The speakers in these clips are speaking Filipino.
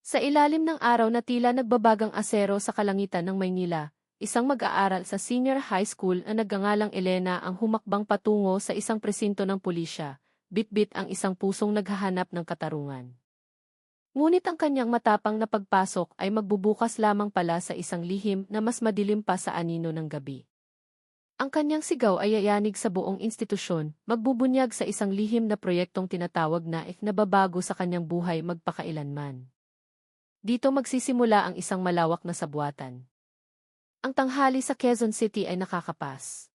Sa ilalim ng araw na tila nagbabagang asero sa kalangitan ng Maynila, isang mag-aaral sa senior high school na nagngangalang Elena ang humakbang patungo sa isang presinto ng pulisya, bitbit ang isang pusong naghahanap ng katarungan. Ngunit ang kanyang matapang na pagpasok ay magbubukas lamang pala sa isang lihim na mas madilim pa sa anino ng gabi. Ang kanyang sigaw ay yayanig sa buong institusyon, magbubunyag sa isang lihim na proyektong tinatawag na nababago sa kanyang buhay magpakailanman. Dito magsisimula ang isang malawak na sabuatan. Ang tanghali sa Quezon City ay nakakapas.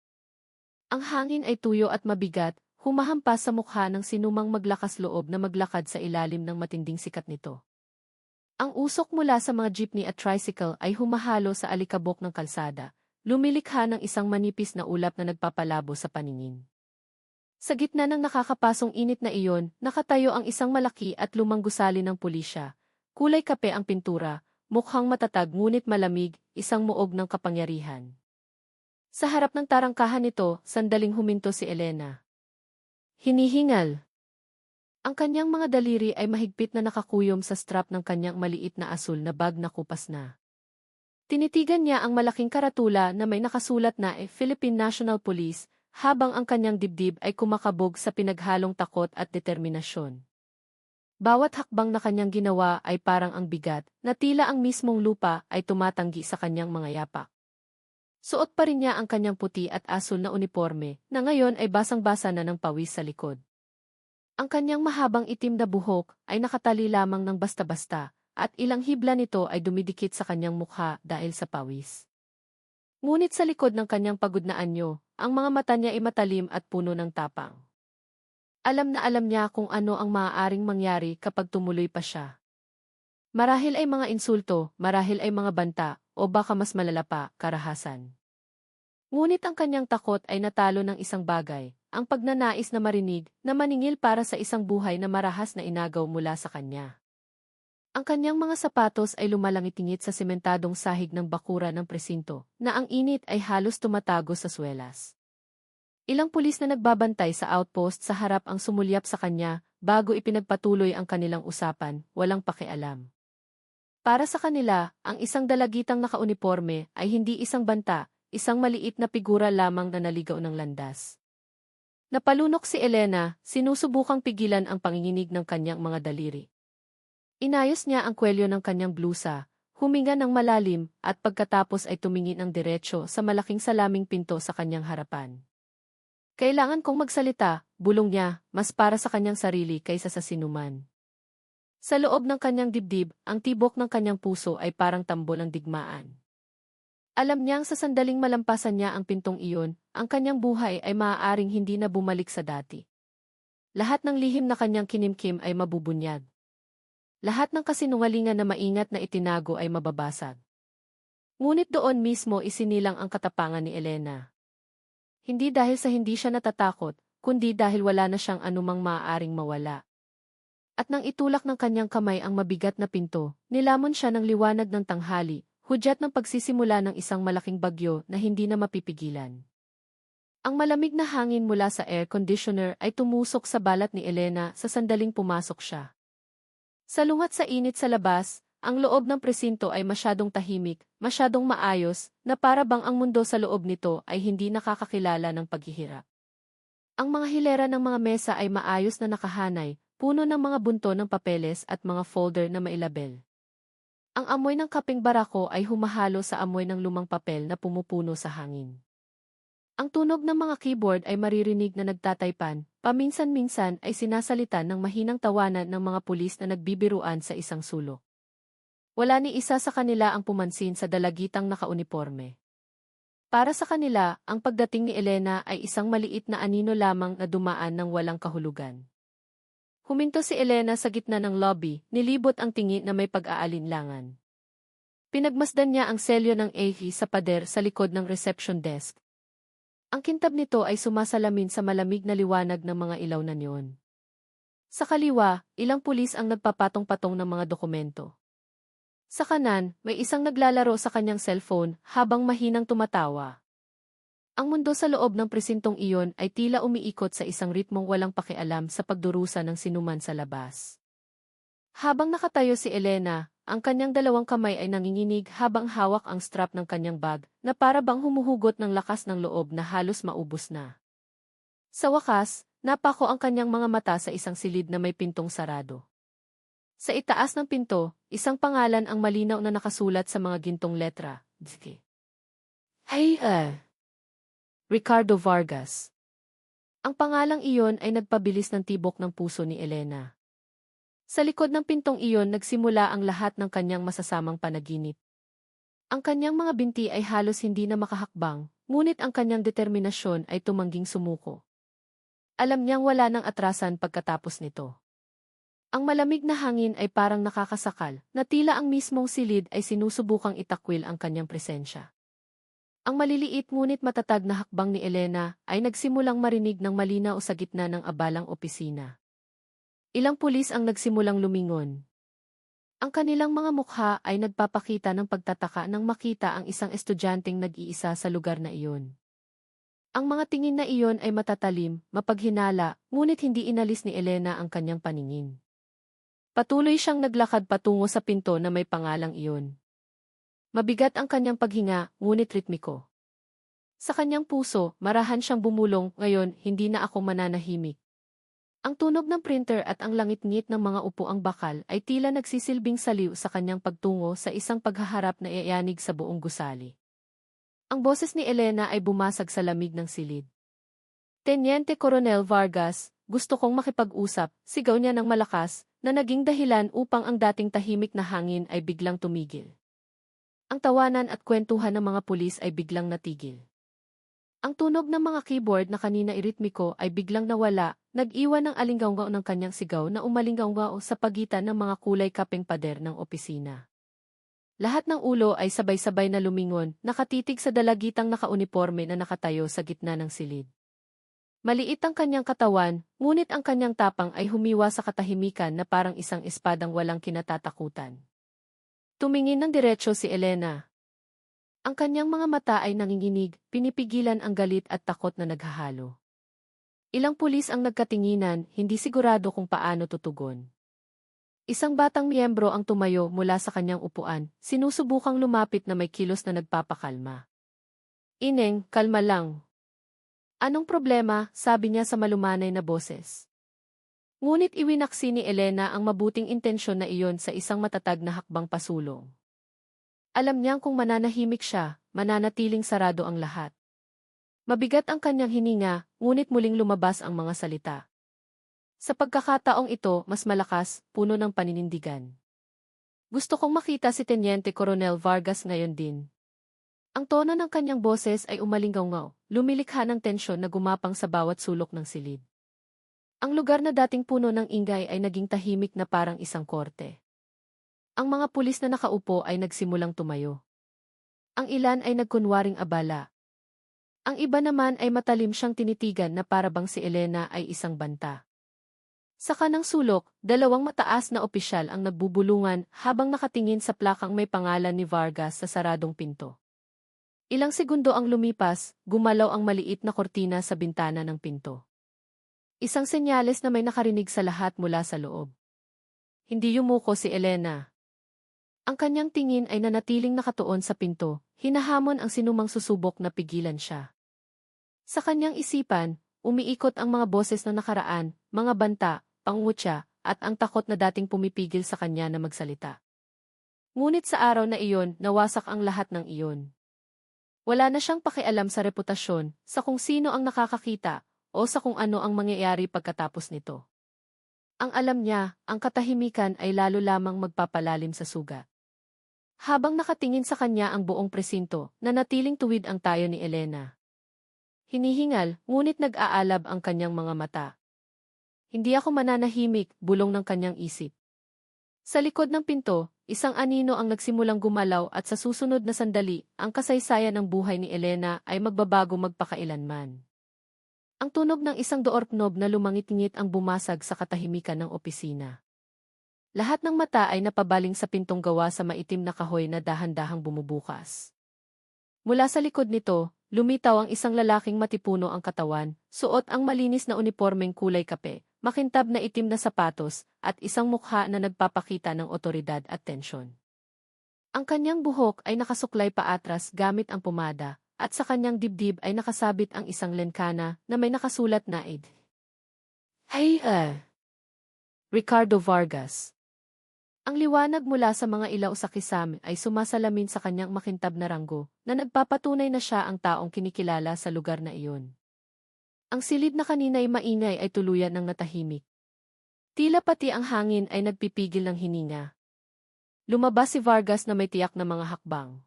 Ang hangin ay tuyo at mabigat, humahampas sa mukha ng sinumang maglakas loob na maglakad sa ilalim ng matinding sikat nito. Ang usok mula sa mga jeepney at tricycle ay humahalo sa alikabok ng kalsada, lumilikha ng isang manipis na ulap na nagpapalabo sa paningin. Sa gitna ng nakakapasong init na iyon, nakatayo ang isang malaki at lumang gusali ng pulisya. Kulay kape ang pintura, mukhang matatag ngunit malamig, isang muog ng kapangyarihan. Sa harap ng tarangkahan nito, sandaling huminto si Elena. Hinihingal. Ang kanyang mga daliri ay mahigpit na nakakuyom sa strap ng kanyang maliit na asul na bag na kupas na. Tinitigan niya ang malaking karatula na may nakasulat na Philippine National Police, habang ang kanyang dibdib ay kumakabog sa pinaghalong takot at determinasyon. Bawat hakbang na kanyang ginawa ay parang ang bigat, na tila ang mismong lupa ay tumatanggi sa kanyang mga yapak. Suot pa rin niya ang kanyang puti at asul na uniforme, na ngayon ay basang-basa na ng pawis sa likod. Ang kanyang mahabang itim na buhok ay nakatali lamang ng basta-basta, at ilang hibla nito ay dumidikit sa kanyang mukha dahil sa pawis. Ngunit sa likod ng kanyang pagod na anyo, ang mga mata niya ay matalim at puno ng tapang. Alam na alam niya kung ano ang maaaring mangyari kapag tumuloy pa siya. Marahil ay mga insulto, marahil ay mga banta, o baka mas malala pa, karahasan. Ngunit ang kanyang takot ay natalo ng isang bagay, ang pagnanais na marinig, na maningil para sa isang buhay na marahas na inagaw mula sa kanya. Ang kanyang mga sapatos ay lumalangit-ngit sa sementadong sahig ng bakura ng presinto, na ang init ay halos tumatago sa swelas. Ilang pulis na nagbabantay sa outpost sa harap ang sumulyap sa kanya, bago ipinagpatuloy ang kanilang usapan, walang pakialam. Para sa kanila, ang isang dalagitang nakauniforme ay hindi isang banta, isang maliit na figura lamang na naligaw ng landas. Napalunok si Elena, sinusubukang pigilan ang panginginig ng kanyang mga daliri. Inayos niya ang kwelyo ng kanyang blusa, huminga ng malalim, at pagkatapos ay tumingin ng diretsyo sa malaking salaming pinto sa kanyang harapan. Kailangan kong magsalita, bulong niya, mas para sa kanyang sarili kaysa sa sinuman. Sa loob ng kanyang dibdib, ang tibok ng kanyang puso ay parang tambol ng digmaan. Alam niyang sa sandaling malampasan niya ang pintong iyon, ang kanyang buhay ay maaaring hindi na bumalik sa dati. Lahat ng lihim na kanyang kinimkim ay mabubunyag. Lahat ng kasinungalingan na maingat na itinago ay mababasag. Ngunit doon mismo isinilang ang katapangan ni Elena. Hindi dahil sa hindi siya natatakot, kundi dahil wala na siyang anumang maaaring mawala. At nang itulak ng kanyang kamay ang mabigat na pinto, nilamon siya ng liwanag ng tanghali, hudyat ng pagsisimula ng isang malaking bagyo na hindi na mapipigilan. Ang malamig na hangin mula sa air conditioner ay tumusok sa balat ni Elena sa sandaling pumasok siya. Salungat sa init sa labas, ang loob ng presinto ay masyadong tahimik, masyadong maayos, na para bang ang mundo sa loob nito ay hindi nakakakilala ng paghihirap. Ang mga hilera ng mga mesa ay maayos na nakahanay, puno ng mga bunto ng papeles at mga folder na mailabel. Ang amoy ng kapeng barako ay humahalo sa amoy ng lumang papel na pumupuno sa hangin. Ang tunog ng mga keyboard ay maririnig na nagtataypan, paminsan-minsan ay sinasalitan ng mahinang tawanan ng mga pulis na nagbibiruan sa isang sulok. Wala ni isa sa kanila ang pumansin sa dalagitang nakauniforme. Para sa kanila, ang pagdating ni Elena ay isang maliit na anino lamang na dumaan ng walang kahulugan. Huminto si Elena sa gitna ng lobby, nilibot ang tingin na may pag-aalinlangan. Pinagmasdan niya ang selyo ng AV sa pader sa likod ng reception desk. Ang kintab nito ay sumasalamin sa malamig na liwanag ng mga ilaw na neon. Sa kaliwa, ilang pulis ang nagpapatong-patong ng mga dokumento. Sa kanan, may isang naglalaro sa kanyang cellphone habang mahinang tumatawa. Ang mundo sa loob ng presintong iyon ay tila umiikot sa isang ritmong walang pakialam sa pagdurusa ng sinuman sa labas. Habang nakatayo si Elena, ang kanyang dalawang kamay ay nanginginig habang hawak ang strap ng kanyang bag na para bang humuhugot ng lakas ng loob na halos maubos na. Sa wakas, napako ang kanyang mga mata sa isang silid na may pintong sarado. Sa itaas ng pinto, isang pangalan ang malinaw na nakasulat sa mga gintong letra. Hey, Ricardo Vargas. Ang pangalang iyon ay nagpabilis ng tibok ng puso ni Elena. Sa likod ng pintong iyon nagsimula ang lahat ng kanyang masasamang panaginip. Ang kanyang mga binti ay halos hindi na makahakbang, ngunit ang kanyang determinasyon ay tumangging sumuko. Alam niyang wala nang atrasan pagkatapos nito. Ang malamig na hangin ay parang nakakasakal, na tila ang mismong silid ay sinusubukang itakwil ang kanyang presensya. Ang maliliit ngunit matatag na hakbang ni Elena ay nagsimulang marinig ng malinaw sa gitna ng abalang opisina. Ilang pulis ang nagsimulang lumingon. Ang kanilang mga mukha ay nagpapakita ng pagtataka nang makita ang isang estudyanteng nag-iisa sa lugar na iyon. Ang mga tingin na iyon ay matatalim, mapaghinala, ngunit hindi inalis ni Elena ang kanyang paningin. Patuloy siyang naglakad patungo sa pinto na may pangalang iyon. Mabigat ang kanyang paghinga, ngunit ritmiko. Sa kanyang puso, marahan siyang bumulong, ngayon, hindi na ako mananahimik. Ang tunog ng printer at ang langit-ngit ng mga upuang bakal ay tila nagsisilbing saliw sa kanyang pagtungo sa isang paghaharap na iayanig sa buong gusali. Ang boses ni Elena ay bumasag sa lamig ng silid. Teniente Coronel Vargas, gusto kong makipag-usap, sigaw niya ng malakas, na naging dahilan upang ang dating tahimik na hangin ay biglang tumigil. Ang tawanan at kwentuhan ng mga pulis ay biglang natigil. Ang tunog ng mga keyboard na kanina iritmiko ay biglang nawala, nag-iwan ng alinggaw ng kanyang sigaw na umalinggaw sa pagitan ng mga kulay kapeng pader ng opisina. Lahat ng ulo ay sabay-sabay na lumingon, nakatitig sa dalagitang nakauniporme na nakatayo sa gitna ng silid. Maliit ang kanyang katawan, ngunit ang kanyang tapang ay humiwa sa katahimikan na parang isang espadang walang kinatatakutan. Tumingin ng diretsyo si Elena. Ang kanyang mga mata ay nanginginig, pinipigilan ang galit at takot na naghahalo. Ilang pulis ang nagkatinginan, hindi sigurado kung paano tutugon. Isang batang miyembro ang tumayo mula sa kanyang upuan, sinusubukang lumapit na may kilos na nagpapakalma. Ineng, kalma lang. Anong problema, sabi niya sa malumanay na boses. Ngunit iwinaksi ni Elena ang mabuting intensyon na iyon sa isang matatag na hakbang pasulong. Alam niyang kung mananahimik siya, mananatiling sarado ang lahat. Mabigat ang kanyang hininga, ngunit muling lumabas ang mga salita. Sa pagkakataong ito, mas malakas, puno ng paninindigan. Gusto kong makita si Teniente Coronel Vargas ngayon din. Ang tono ng kanyang boses ay umalinggaw, lumilikha ng tensyon na gumapang sa bawat sulok ng silid. Ang lugar na dating puno ng ingay ay naging tahimik na parang isang korte. Ang mga pulis na nakaupo ay nagsimulang tumayo. Ang ilan ay nagkunwaring abala. Ang iba naman ay matalim siyang tinitigan na parabang si Elena ay isang banta. Sa kanang sulok, dalawang mataas na opisyal ang nagbubulungan habang nakatingin sa plakang may pangalan ni Vargas sa saradong pinto. Ilang segundo ang lumipas, gumalaw ang maliit na kortina sa bintana ng pinto. Isang senyales na may nakarinig sa lahat mula sa loob. Hindi yumuko si Elena. Ang kanyang tingin ay nanatiling nakatuon sa pinto, hinahamon ang sinumang susubok na pigilan siya. Sa kanyang isipan, umiikot ang mga boses na nakaraan, mga banta, pangungutya, at ang takot na dating pumipigil sa kanya na magsalita. Ngunit sa araw na iyon, nawasak ang lahat ng iyon. Wala na siyang pakialam sa reputasyon, sa kung sino ang nakakakita, o sa kung ano ang mangyayari pagkatapos nito. Ang alam niya, ang katahimikan ay lalo lamang magpapalalim sa sugat. Habang nakatingin sa kanya ang buong presinto, nanatiling tuwid ang tayo ni Elena. Hinihingal, ngunit nag-aalab ang kanyang mga mata. Hindi ako mananahimik, bulong ng kanyang isip. Sa likod ng pinto, isang anino ang nagsimulang gumalaw at sa susunod na sandali, ang kasaysayan ng buhay ni Elena ay magbabago magpakailanman. Ang tunog ng isang doorknob na lumangit-ngit ang bumasag sa katahimikan ng opisina. Lahat ng mata ay napabaling sa pintong gawa sa maitim na kahoy na dahan-dahang bumubukas. Mula sa likod nito, lumitaw ang isang lalaking matipuno ang katawan, suot ang malinis na unipormeng kulay kape, makintab na itim na sapatos, at isang mukha na nagpapakita ng otoridad at tensyon. Ang kanyang buhok ay nakasuklay paatras gamit ang pumada, at sa kanyang dibdib ay nakasabit ang isang lenkana na may nakasulat na id. Hey, Ricardo Vargas. Ang liwanag mula sa mga ilaw sa kisame ay sumasalamin sa kanyang makintab na ranggo, na nagpapatunay na siya ang taong kinikilala sa lugar na iyon. Ang silid na kanina'y maingay ay tuluyan ng natahimik. Tila pati ang hangin ay nagpipigil ng hininga. Lumabas si Vargas na may tiyak na mga hakbang.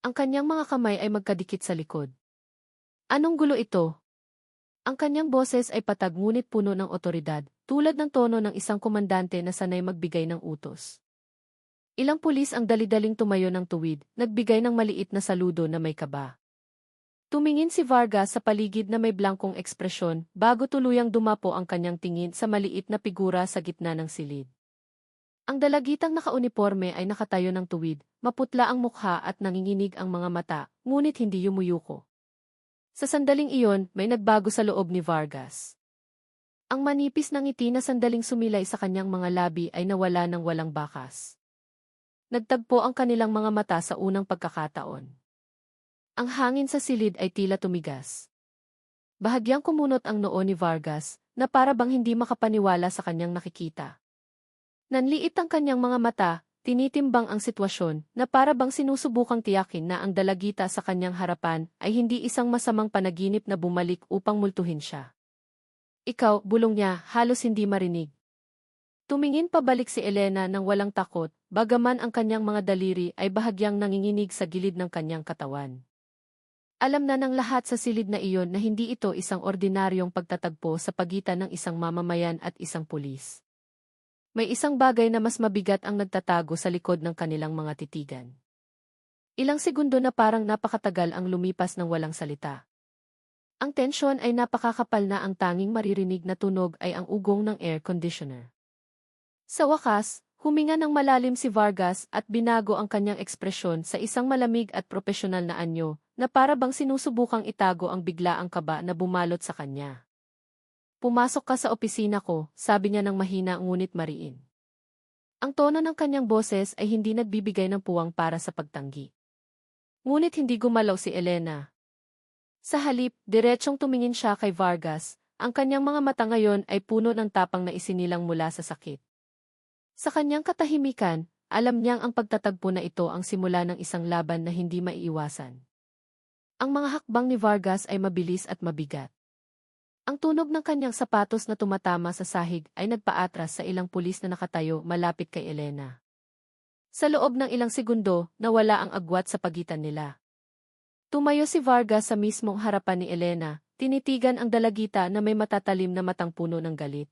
Ang kanyang mga kamay ay magkadikit sa likod. Anong gulo ito? Ang kanyang boses ay patag ngunit puno ng otoridad, tulad ng tono ng isang komandante na sanay magbigay ng utos. Ilang pulis ang dali-daling tumayo ng tuwid, nagbigay ng maliit na saludo na may kaba. Tumingin si Vargas sa paligid na may blankong ekspresyon bago tuluyang dumapo ang kanyang tingin sa maliit na figura sa gitna ng silid. Ang dalagitang nakauniporme ay nakatayo ng tuwid, maputla ang mukha at nanginginig ang mga mata, ngunit hindi yumuyuko. Sa sandaling iyon, may nagbago sa loob ni Vargas. Ang manipis ng ngiti na sandaling sumilay sa kanyang mga labi ay nawala ng walang bakas. Nagtagpo ang kanilang mga mata sa unang pagkakataon. Ang hangin sa silid ay tila tumigas. Bahagyang kumunot ang noo ni Vargas, na para bang hindi makapaniwala sa kanyang nakikita. Nanliit ang kanyang mga mata, tinitimbang ang sitwasyon, na para bang sinusubukang tiyakin na ang dalagita sa kanyang harapan ay hindi isang masamang panaginip na bumalik upang multuhin siya. Ikaw, bulong niya, halos hindi marinig. Tumingin pabalik si Elena nang walang takot, bagaman ang kanyang mga daliri ay bahagyang nanginginig sa gilid ng kanyang katawan. Alam na ng lahat sa silid na iyon na hindi ito isang ordinaryong pagtatagpo sa pagitan ng isang mamamayan at isang pulis. May isang bagay na mas mabigat ang nagtatago sa likod ng kanilang mga titigan. Ilang segundo na parang napakatagal ang lumipas ng walang salita. Ang tensyon ay napakakapal na ang tanging maririnig na tunog ay ang ugong ng air conditioner. Sa wakas, huminga ng malalim si Vargas at binago ang kanyang ekspresyon sa isang malamig at propesyonal na anyo, na para bang sinusubukang itago ang biglaang kaba na bumalot sa kanya. Pumasok ka sa opisina ko, sabi niya ng mahina ngunit mariin. Ang tono ng kanyang boses ay hindi nagbibigay ng puwang para sa pagtanggi. Ngunit hindi gumalaw si Elena. Sa halip, diretsong tumingin siya kay Vargas, ang kanyang mga mata ngayon ay puno ng tapang na isinilang mula sa sakit. Sa kanyang katahimikan, alam niyang ang pagtatagpo na ito ang simula ng isang laban na hindi maiiwasan. Ang mga hakbang ni Vargas ay mabilis at mabigat. Ang tunog ng kanyang sapatos na tumatama sa sahig ay nagpaatras sa ilang pulis na nakatayo malapit kay Elena. Sa loob ng ilang segundo, nawala ang agwat sa pagitan nila. Tumayo si Vargas sa mismong harapan ni Elena, tinitigan ang dalagita na may matatalim na matang puno ng galit.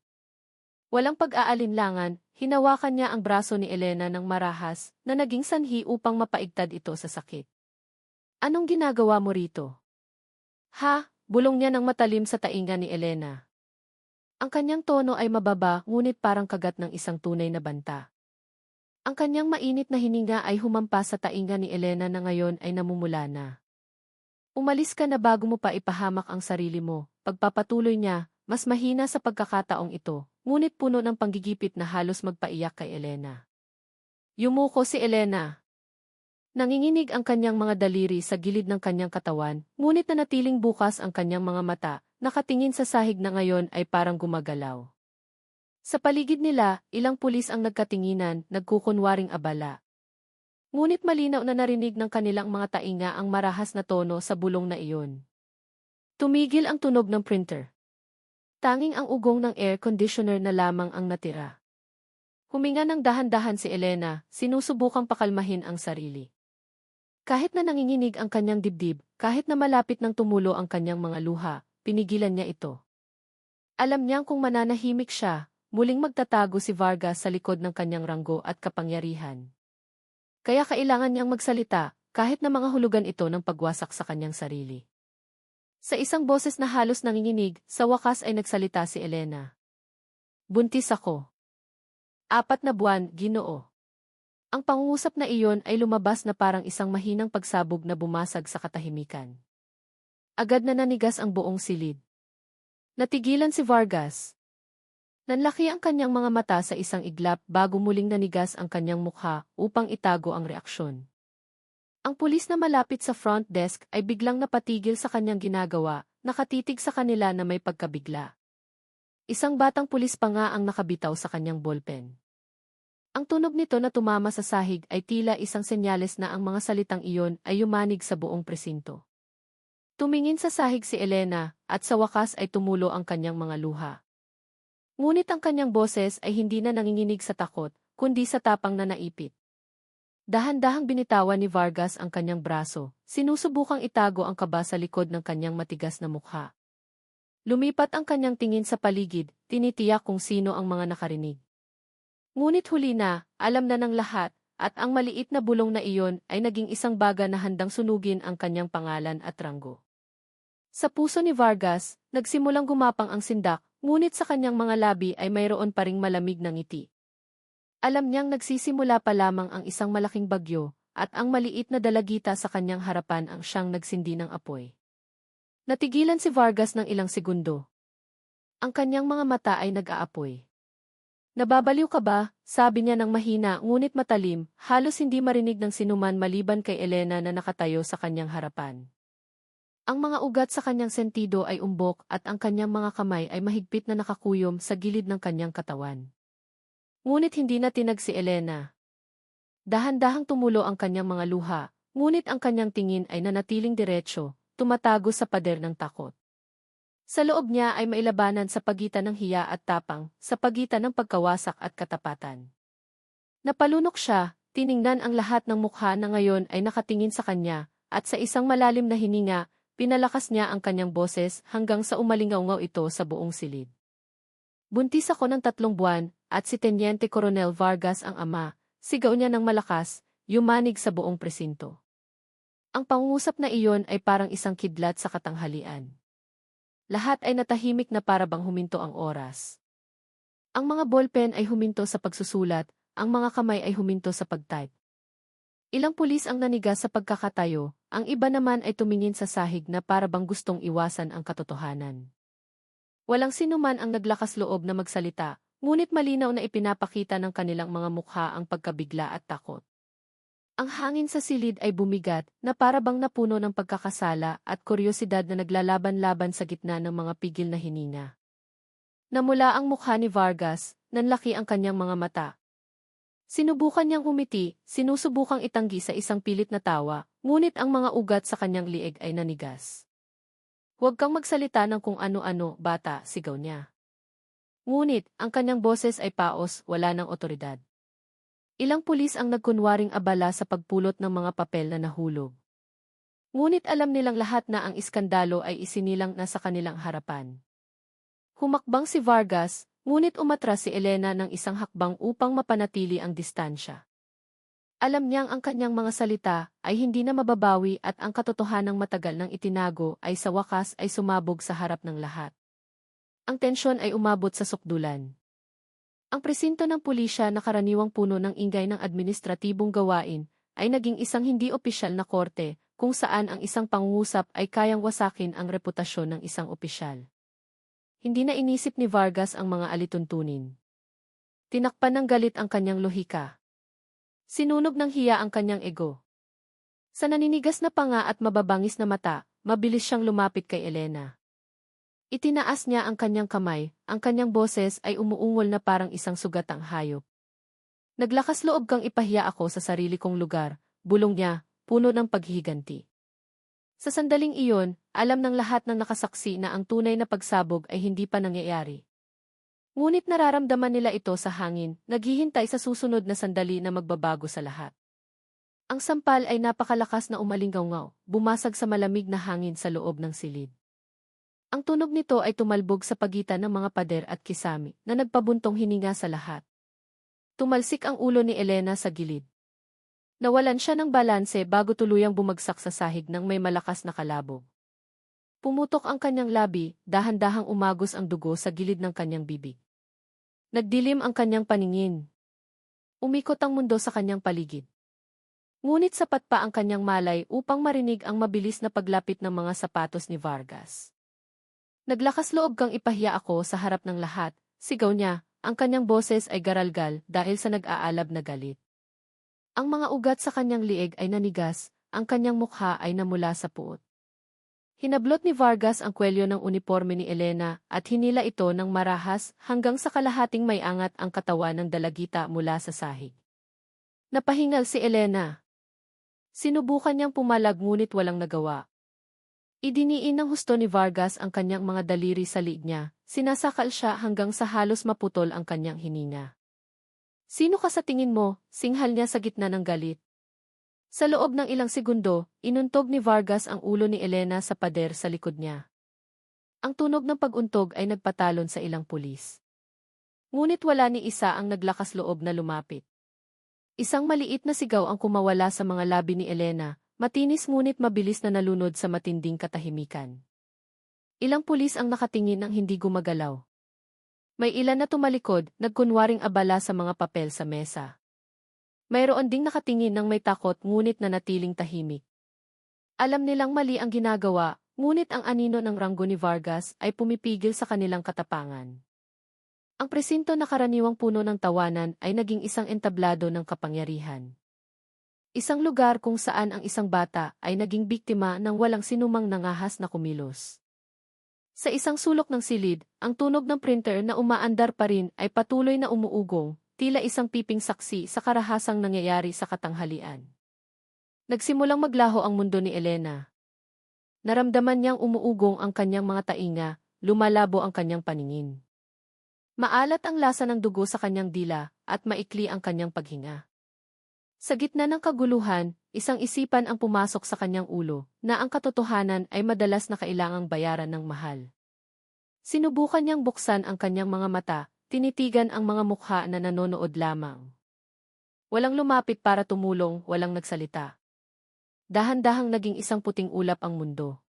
Walang pag-aalinlangan, hinawakan niya ang braso ni Elena ng marahas na naging sanhi upang mapaigtad ito sa sakit. Anong ginagawa mo rito? Ha? Bulong niya ng matalim sa tainga ni Elena. Ang kanyang tono ay mababa ngunit parang kagat ng isang tunay na banta. Ang kanyang mainit na hininga ay humampas sa tainga ni Elena na ngayon ay namumula na. Umalis ka na bago mo pa ipahamak ang sarili mo, pagpapatuloy niya, mas mahina sa pagkakataong ito, ngunit puno ng panggigipit na halos magpaiyak kay Elena. Yumuko si Elena. Nanginginig ang kanyang mga daliri sa gilid ng kanyang katawan, ngunit nanatiling bukas ang kanyang mga mata, nakatingin sa sahig na ngayon ay parang gumagalaw. Sa paligid nila, ilang pulis ang nagkatinginan, nagkukunwaring abala. Ngunit malinaw na narinig ng kanilang mga tainga ang marahas na tono sa bulong na iyon. Tumigil ang tunog ng printer. Tanging ang ugong ng air conditioner na lamang ang natira. Huminga ng dahan-dahan si Elena, sinusubukang pakalmahin ang sarili. Kahit na nanginginig ang kanyang dibdib, kahit na malapit ng tumulo ang kanyang mga luha, pinigilan niya ito. Alam niyang kung mananahimik siya, muling magtatago si Vargas sa likod ng kanyang ranggo at kapangyarihan. Kaya kailangan niyang magsalita, kahit na mga hulugan ito ng pagwasak sa kanyang sarili. Sa isang boses na halos nanginginig, sa wakas ay nagsalita si Elena. Buntis ako. 4 na buwan, Ginoo. Ang pangungusap na iyon ay lumabas na parang isang mahinang pagsabog na bumasag sa katahimikan. Agad na nanigas ang buong silid. Natigilan si Vargas. Nanlaki ang kanyang mga mata sa isang iglap bago muling nanigas ang kanyang mukha upang itago ang reaksyon. Ang pulis na malapit sa front desk ay biglang napatigil sa kanyang ginagawa, nakatitig sa kanila na may pagkabigla. Isang batang pulis pa nga ang nakabitaw sa kanyang ballpen. Ang tunog nito na tumama sa sahig ay tila isang senyales na ang mga salitang iyon ay yumanig sa buong presinto. Tumingin sa sahig si Elena at sa wakas ay tumulo ang kanyang mga luha. Ngunit ang kanyang boses ay hindi na nanginginig sa takot, kundi sa tapang na naipit. Dahan-dahang binitawan ni Vargas ang kanyang braso, sinusubukang itago ang kaba sa likod ng kanyang matigas na mukha. Lumipat ang kanyang tingin sa paligid, tinitiyak kung sino ang mga nakarinig. Ngunit huli na, alam na ng lahat, at ang maliit na bulong na iyon ay naging isang baga na handang sunugin ang kanyang pangalan at ranggo. Sa puso ni Vargas, nagsimulang gumapang ang sindak, ngunit sa kanyang mga labi ay mayroon pa ring malamig na ngiti. Alam niyang nagsisimula pa lamang ang isang malaking bagyo, at ang maliit na dalagita sa kanyang harapan ang siyang nagsindi ng apoy. Natigilan si Vargas ng ilang segundo. Ang kanyang mga mata ay nag-aapoy. Nababaliw ka ba? Sabi niya ng mahina ngunit matalim, halos hindi marinig ng sinuman maliban kay Elena na nakatayo sa kanyang harapan. Ang mga ugat sa kanyang sentido ay umbok at ang kanyang mga kamay ay mahigpit na nakakuyom sa gilid ng kanyang katawan. Ngunit hindi na tinag si Elena. Dahan-dahang tumulo ang kanyang mga luha, ngunit ang kanyang tingin ay nanatiling diretsyo, tumatago sa pader ng takot. Sa loob niya ay mailabanan sa pagitan ng hiya at tapang, sa pagitan ng pagkawasak at katapatan. Napalunok siya, tiningnan ang lahat ng mukha na ngayon ay nakatingin sa kanya, at sa isang malalim na hininga, pinalakas niya ang kanyang boses hanggang sa umalingaw-ngaw ito sa buong silid. Buntis ako ng 3 buwan, at si Teniente Coronel Vargas ang ama, sigaw niya ng malakas, yumanig sa buong presinto. Ang pangungusap na iyon ay parang isang kidlat sa katanghalian. Lahat ay natahimik na para bang huminto ang oras. Ang mga ballpen ay huminto sa pagsusulat, ang mga kamay ay huminto sa pagtype. Ilang pulis ang nanigas sa pagkakatayo, ang iba naman ay tumingin sa sahig na para bang gustong iwasan ang katotohanan. Walang sinuman ang naglakas loob na magsalita, ngunit malinaw na ipinapakita ng kanilang mga mukha ang pagkabigla at takot. Ang hangin sa silid ay bumigat na para bang napuno ng pagkakasala at kuryosidad na naglalaban-laban sa gitna ng mga pigil na hininga. Namula ang mukha ni Vargas, nanlaki ang kanyang mga mata. Sinubukan niyang umiti, sinusubukang itanggi sa isang pilit na tawa, ngunit ang mga ugat sa kanyang lieg ay nanigas. Huwag kang magsalita ng kung ano-ano, bata, sigaw niya. Ngunit, ang kanyang boses ay paos, wala ng otoridad. Ilang pulis ang nagkunwaring abala sa pagpulot ng mga papel na nahulog. Ngunit alam nilang lahat na ang iskandalo ay isinilang na sa kanilang harapan. Humakbang si Vargas, ngunit umatras si Elena ng isang hakbang upang mapanatili ang distansya. Alam niyang ang kanyang mga salita ay hindi na mababawi at ang katotohanang matagal nang itinago ay sa wakas ay sumabog sa harap ng lahat. Ang tensyon ay umabot sa sukdulan. Ang presinto ng pulisya na karaniwang puno ng ingay ng administratibong gawain ay naging isang hindi opisyal na korte kung saan ang isang pangungusap ay kayang wasakin ang reputasyon ng isang opisyal. Hindi na inisip ni Vargas ang mga alituntunin. Tinakpan ng galit ang kanyang lohika. Sinunog ng hiya ang kanyang ego. Sa naninigas na panga at mababangis na mata, mabilis siyang lumapit kay Elena. Itinaas niya ang kanyang kamay, ang kanyang boses ay umuungol na parang isang sugatang hayop. Naglakas loob kang ipahiya ako sa sarili kong lugar, bulong niya, puno ng paghihiganti. Sa sandaling iyon, alam ng lahat ng nakasaksi na ang tunay na pagsabog ay hindi pa nangyayari. Ngunit nararamdaman nila ito sa hangin, naghihintay sa susunod na sandali na magbabago sa lahat. Ang sampal ay napakalakas na umalingaw-ngaw, bumasag sa malamig na hangin sa loob ng silid. Ang tunog nito ay tumalbog sa pagitan ng mga pader at kisami na nagpabuntong hininga sa lahat. Tumalsik ang ulo ni Elena sa gilid. Nawalan siya ng balanse bago tuluyang bumagsak sa sahig ng may malakas na kalabog. Pumutok ang kanyang labi, dahan-dahang umagos ang dugo sa gilid ng kanyang bibig. Nagdilim ang kanyang paningin. Umikot ang mundo sa kanyang paligid. Ngunit sapat pa ang kanyang malay upang marinig ang mabilis na paglapit ng mga sapatos ni Vargas. Naglakas loob kang ipahiya ako sa harap ng lahat, sigaw niya, ang kanyang boses ay garalgal dahil sa nag-aalab na galit. Ang mga ugat sa kanyang liig ay nanigas, ang kanyang mukha ay namula sa puot. Hinablot ni Vargas ang kwelyo ng uniporme ni Elena at hinila ito ng marahas hanggang sa kalahating may angat ang katawan ng dalagita mula sa sahig. Napahingal si Elena. Sinubukan niyang pumalag ngunit walang nagawa. Idiniin ng husto ni Vargas ang kanyang mga daliri sa liig niya, sinasakal siya hanggang sa halos maputol ang kanyang hininga. Sino ka sa tingin mo? Singhal niya sa gitna ng galit. Sa loob ng ilang segundo, inuntog ni Vargas ang ulo ni Elena sa pader sa likod niya. Ang tunog ng pag-untog ay nagpatalon sa ilang pulis. Ngunit wala ni isa ang naglakas loob na lumapit. Isang maliit na sigaw ang kumawala sa mga labi ni Elena, matinis ngunit mabilis na nalunod sa matinding katahimikan. Ilang pulis ang nakatingin ng hindi gumagalaw. May ilan na tumalikod, nagkunwaring abala sa mga papel sa mesa. Mayroon ding nakatingin ng may takot ngunit nanatiling tahimik. Alam nilang mali ang ginagawa, ngunit ang anino ng ranggo ni Vargas ay pumipigil sa kanilang katapangan. Ang presinto na karaniwang puno ng tawanan ay naging isang entablado ng kapangyarihan. Isang lugar kung saan ang isang bata ay naging biktima ng walang sinumang nangahas na kumilos. Sa isang sulok ng silid, ang tunog ng printer na umaandar pa rin ay patuloy na umuugong, tila isang piping saksi sa karahasang nangyayari sa katanghalian. Nagsimulang maglaho ang mundo ni Elena. Naramdaman niyang umuugong ang kanyang mga tainga, lumalabo ang kanyang paningin. Maalat ang lasa ng dugo sa kanyang dila, at maikli ang kanyang paghinga. Sa gitna ng kaguluhan, isang isipan ang pumasok sa kanyang ulo, na ang katotohanan ay madalas na kailangang bayaran ng mahal. Sinubukan niyang buksan ang kanyang mga mata, tinitigan ang mga mukha na nanonood lamang. Walang lumapit para tumulong, walang nagsalita. Dahan-dahang naging isang puting ulap ang mundo.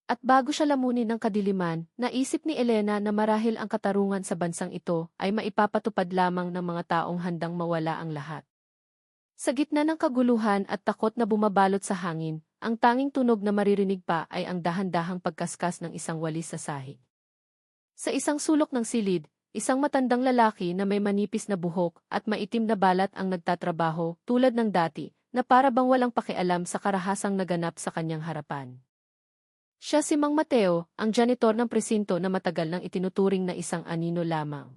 At bago siya lamunin ng kadiliman, naisip ni Elena na marahil ang katarungan sa bansang ito ay maipapatupad lamang ng mga taong handang mawala ang lahat. Sa gitna ng kaguluhan at takot na bumabalot sa hangin, ang tanging tunog na maririnig pa ay ang dahan-dahang pagkaskas ng isang walis sa sahig. Sa isang sulok ng silid, isang matandang lalaki na may manipis na buhok at maitim na balat ang nagtatrabaho, tulad ng dati, na para bang walang pakialam sa karahasang naganap sa kanyang harapan. Siya si Mang Mateo, ang janitor ng presinto na matagal nang itinuturing na isang anino lamang.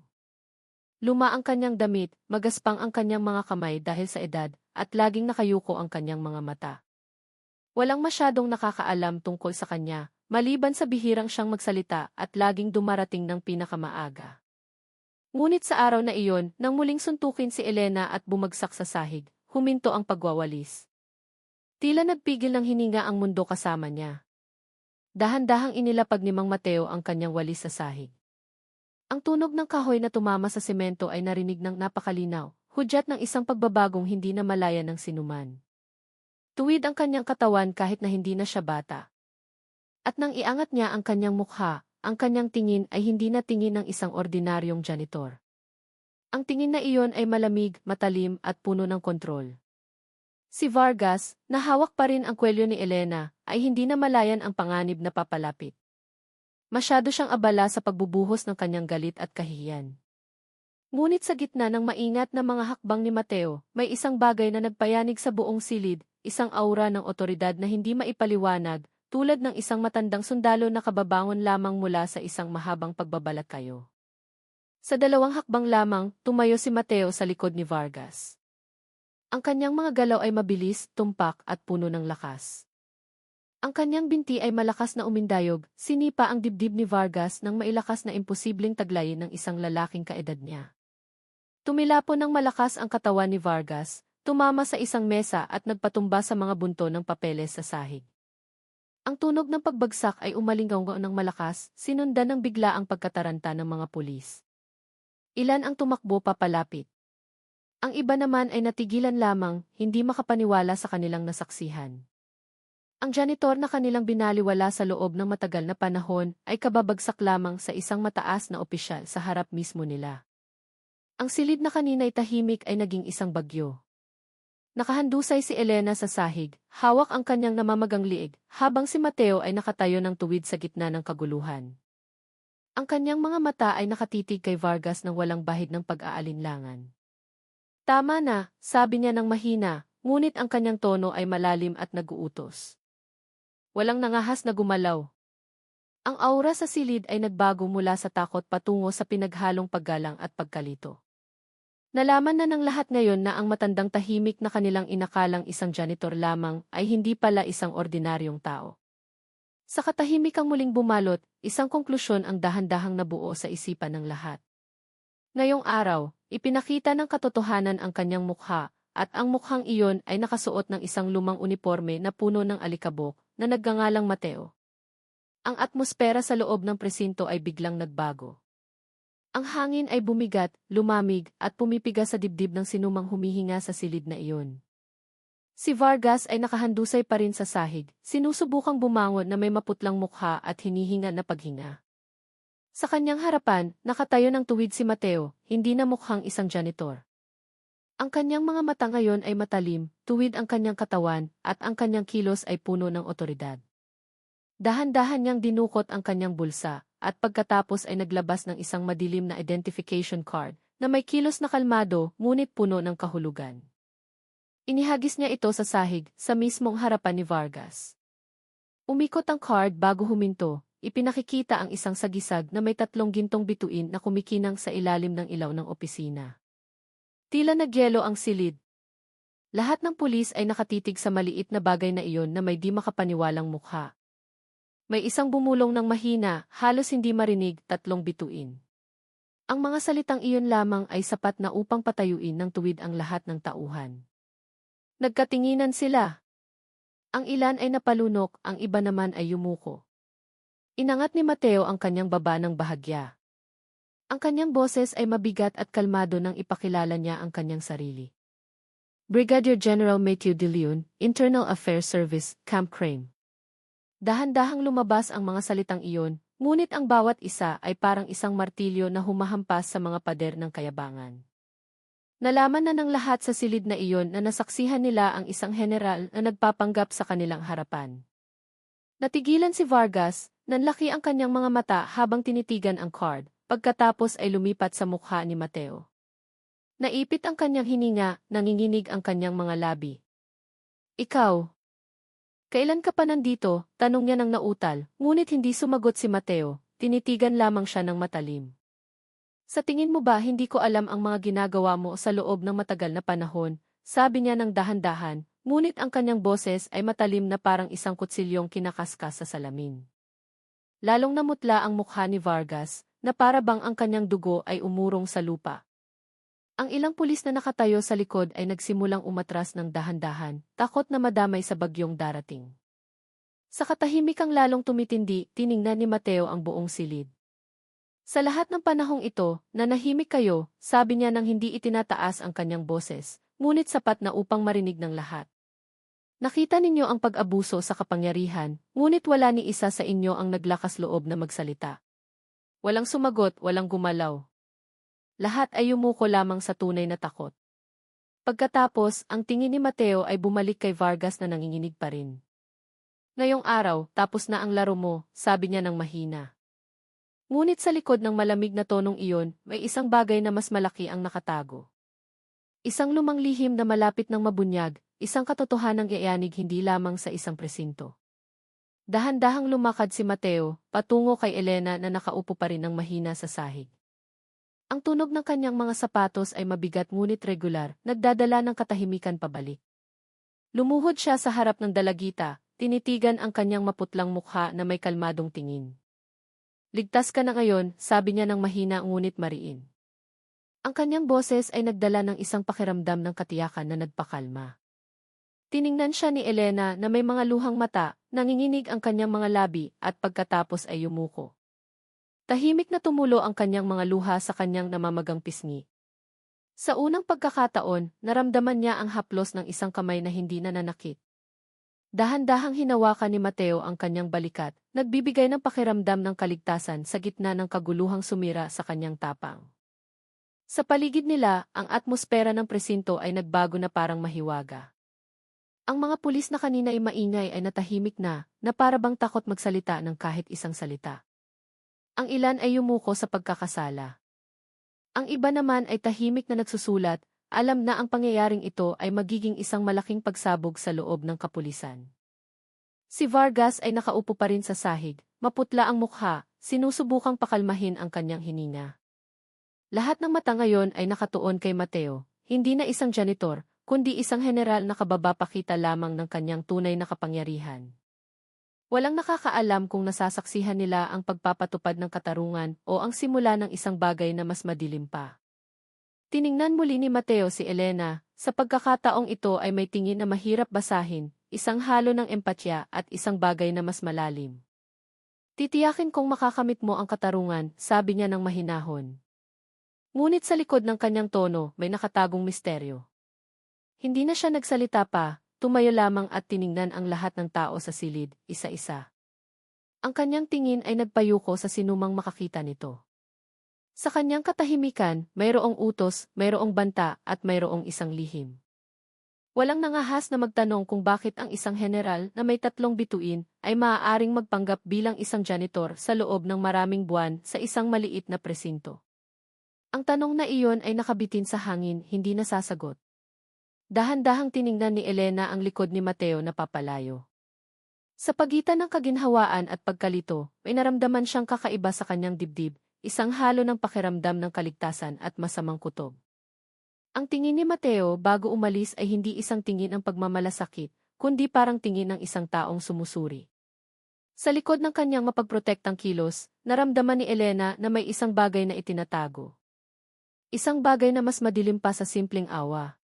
Luma ang kanyang damit, magaspang ang kanyang mga kamay dahil sa edad, at laging nakayuko ang kanyang mga mata. Walang masyadong nakakaalam tungkol sa kanya, maliban sa bihirang siyang magsalita at laging dumarating ng pinakamaaga. Ngunit sa araw na iyon, nang muling suntukin si Elena at bumagsak sa sahig, huminto ang pagwawalis. Tila nagpigil ng hininga ang mundo kasama niya. Dahan-dahang inilapag ni Mang Mateo ang kanyang walis sa sahig. Ang tunog ng kahoy na tumama sa semento ay narinig ng napakalinaw, hudyat ng isang pagbabagong hindi na malaya ng sinuman. Tuwid ang kanyang katawan kahit na hindi na siya bata. At nang iangat niya ang kanyang mukha, ang kanyang tingin ay hindi na tingin ng isang ordinaryong janitor. Ang tingin na iyon ay malamig, matalim at puno ng kontrol. Si Vargas, na hawak pa rin ang kwelyo ni Elena, ay hindi na malayan ang panganib na papalapit. Masyado siyang abala sa pagbubuhos ng kanyang galit at kahihiyan. Ngunit sa gitna ng maingat na mga hakbang ni Mateo, may isang bagay na nagpayanig sa buong silid, isang aura ng otoridad na hindi maipaliwanag, tulad ng isang matandang sundalo na kababangon lamang mula sa isang mahabang pagbabalakayo. Sa 2 hakbang lamang, tumayo si Mateo sa likod ni Vargas. Ang kanyang mga galaw ay mabilis, tumpak at puno ng lakas. Ang kanyang binti ay malakas na umindayog, sinipa ang dibdib ni Vargas nang mailakas na imposibleng taglayin ng isang lalaking kaedad niya. Tumilapon ng malakas ang katawan ni Vargas, tumama sa isang mesa at nagpatumba sa mga bunto ng papeles sa sahig. Ang tunog ng pagbagsak ay umalingaw ng malakas, sinundan ng biglaang pagkataranta ng mga pulis. Ilan ang tumakbo papalapit. Ang iba naman ay natigilan lamang, hindi makapaniwala sa kanilang nasaksihan. Ang janitor na kanilang binaliwala sa loob ng matagal na panahon ay kababagsak lamang sa isang mataas na opisyal sa harap mismo nila. Ang silid na kanina'y tahimik ay naging isang bagyo. Nakahandusay si Elena sa sahig, hawak ang kanyang namamagang liig, habang si Mateo ay nakatayo ng tuwid sa gitna ng kaguluhan. Ang kanyang mga mata ay nakatitig kay Vargas ng walang bahid ng pag-aalinlangan. Tama na, sabi niya ng mahina, ngunit ang kanyang tono ay malalim at nag-uutos. Walang nangahas na gumalaw. Ang aura sa silid ay nagbago mula sa takot patungo sa pinaghalong paggalang at pagkalito. Nalaman na ng lahat ngayon na ang matandang tahimik na kanilang inakalang isang janitor lamang ay hindi pala isang ordinaryong tao. Sa katahimikang muling bumalot, isang konklusyon ang dahan-dahang nabuo sa isipan ng lahat. Ngayong araw, ipinakita ng katotohanan ang kanyang mukha, at ang mukhang iyon ay nakasuot ng isang lumang uniforme na puno ng alikabok na nagngangalang Mateo. Ang atmosfera sa loob ng presinto ay biglang nagbago. Ang hangin ay bumigat, lumamig, at pumipiga sa dibdib ng sinumang humihinga sa silid na iyon. Si Vargas ay nakahandusay pa rin sa sahig, sinusubukang bumangon na may maputlang mukha at hinihinga na paghinga. Sa kanyang harapan, nakatayo ng tuwid si Mateo, hindi na mukhang isang janitor. Ang kanyang mga mata ngayon ay matalim, tuwid ang kanyang katawan, at ang kanyang kilos ay puno ng otoridad. Dahan-dahan niyang dinukot ang kanyang bulsa, at pagkatapos ay naglabas ng isang madilim na identification card na may kilos na kalmado ngunit puno ng kahulugan. Inihagis niya ito sa sahig sa mismong harapan ni Vargas. Umikot ang card bago huminto, ipinakikita ang isang sagisag na may 3 gintong bituin na kumikinang sa ilalim ng ilaw ng opisina. Tila nagyelo ang silid. Lahat ng pulis ay nakatitig sa maliit na bagay na iyon na may di makapaniwalang mukha. May isang bumulong ng mahina, halos hindi marinig, 3 bituin. Ang mga salitang iyon lamang ay sapat na upang patayuin ng tuwid ang lahat ng tauhan. Nagkatinginan sila. Ang ilan ay napalunok, ang iba naman ay yumuko. Inangat ni Mateo ang kanyang baba ng bahagya. Ang kanyang boses ay mabigat at kalmado nang ipakilala niya ang kanyang sarili. Brigadier General Matthew De Leon, Internal Affairs Service, Camp Crame. Dahan-dahang lumabas ang mga salitang iyon, ngunit ang bawat isa ay parang isang martilyo na humahampas sa mga pader ng kayabangan. Nalaman na ng lahat sa silid na iyon na nasaksihan nila ang isang general na nagpapanggap sa kanilang harapan. Natigilan si Vargas, nanlaki ang kanyang mga mata habang tinitigan ang card, pagkatapos ay lumipat sa mukha ni Mateo. Naipit ang kanyang hininga, nanginginig ang kanyang mga labi. Ikaw? Kailan ka pa nandito? Tanong niya ng nautal, ngunit hindi sumagot si Mateo, tinitigan lamang siya ng matalim. Sa tingin mo ba hindi ko alam ang mga ginagawa mo sa loob ng matagal na panahon? Sabi niya ng dahan-dahan, ngunit ang kanyang boses ay matalim na parang isang kutsilyong kinakaskas sa salamin. Lalong namutla ang mukha ni Vargas, na para bang ang kanyang dugo ay umurong sa lupa. Ang ilang pulis na nakatayo sa likod ay nagsimulang umatras ng dahan-dahan, takot na madamay sa bagyong darating. Sa katahimikang lalong tumitindi, tiningnan ni Mateo ang buong silid. Sa lahat ng panahong ito, nanahimik kayo, sabi niya nang hindi itinataas ang kanyang boses, ngunit sapat na upang marinig ng lahat. Nakita ninyo ang pag-abuso sa kapangyarihan, ngunit wala ni isa sa inyo ang naglakas loob na magsalita. Walang sumagot, walang gumalaw. Lahat ay yumuko lamang sa tunay na takot. Pagkatapos, ang tingin ni Mateo ay bumalik kay Vargas na nanginginig pa rin. Ngayong araw, tapos na ang laro mo, sabi niya ng mahina. Ngunit sa likod ng malamig na tonong iyon, may isang bagay na mas malaki ang nakatago. Isang lumang lihim na malapit ng mabunyag, isang katotohanang iayanig hindi lamang sa isang presinto. Dahan-dahang lumakad si Mateo, patungo kay Elena na nakaupo pa rin ng mahina sa sahig. Ang tunog ng kanyang mga sapatos ay mabigat ngunit regular, nagdadala ng katahimikan pabalik. Lumuhod siya sa harap ng dalagita, tinitigan ang kanyang maputlang mukha na may kalmadong tingin. Ligtas ka na ngayon, sabi niya ng mahina ngunit mariin. Ang kanyang boses ay nagdala ng isang pakiramdam ng katiyakan na nagpakalma. Tiningnan siya ni Elena na may mga luhang mata, nanginginig ang kanyang mga labi at pagkatapos ay yumuko. Tahimik na tumulo ang kanyang mga luha sa kanyang namamagang pisngi. Sa unang pagkakataon, naramdaman niya ang haplos ng isang kamay na hindi nananakit. Dahan-dahang hinawakan ni Mateo ang kanyang balikat, nagbibigay ng pakiramdam ng kaligtasan sa gitna ng kaguluhang sumira sa kanyang tapang. Sa paligid nila, ang atmosfera ng presinto ay nagbago na parang mahiwaga. Ang mga pulis na kanina ay maingay ay natahimik na para bang takot magsalita ng kahit isang salita. Ang ilan ay yumuko sa pagkakasala. Ang iba naman ay tahimik na nagsusulat, alam na ang pangyayaring ito ay magiging isang malaking pagsabog sa loob ng kapulisan. Si Vargas ay nakaupo pa rin sa sahig, maputla ang mukha, sinusubukang pakalmahin ang kanyang hininga. Lahat ng mata ngayon ay nakatuon kay Mateo, hindi na isang janitor, kundi isang general na kababapakita lamang ng kanyang tunay na kapangyarihan. Walang nakakaalam kung nasasaksihan nila ang pagpapatupad ng katarungan o ang simula ng isang bagay na mas madilim pa. Tiningnan muli ni Mateo si Elena, sa pagkakataong ito ay may tingin na mahirap basahin, isang halo ng empatya at isang bagay na mas malalim. Titiyakin kong makakamit mo ang katarungan, sabi niya ng mahinahon. Ngunit sa likod ng kanyang tono, may nakatagong misteryo. Hindi na siya nagsalita pa, tumayo lamang at tiningnan ang lahat ng tao sa silid, isa-isa. Ang kanyang tingin ay nagpayuko sa sinumang makakita nito. Sa kanyang katahimikan, mayroong utos, mayroong banta, at mayroong isang lihim. Walang nangahas na magtanong kung bakit ang isang general na may 3 bituin ay maaaring magpanggap bilang isang janitor sa loob ng maraming buwan sa isang maliit na presinto. Ang tanong na iyon ay nakabitin sa hangin, hindi nasasagot. Dahan-dahang tiningnan ni Elena ang likod ni Mateo na papalayo. Sa pagitan ng kaginhawaan at pagkalito, may naramdaman siyang kakaiba sa kanyang dibdib, isang halo ng pakiramdam ng kaligtasan at masamang kutob. Ang tingin ni Mateo bago umalis ay hindi isang tingin ng pagmamalasakit, kundi parang tingin ng isang taong sumusuri. Sa likod ng kanyang mapagprotektang kilos, naramdaman ni Elena na may isang bagay na itinatago. Isang bagay na mas madilim pa sa simpleng awa.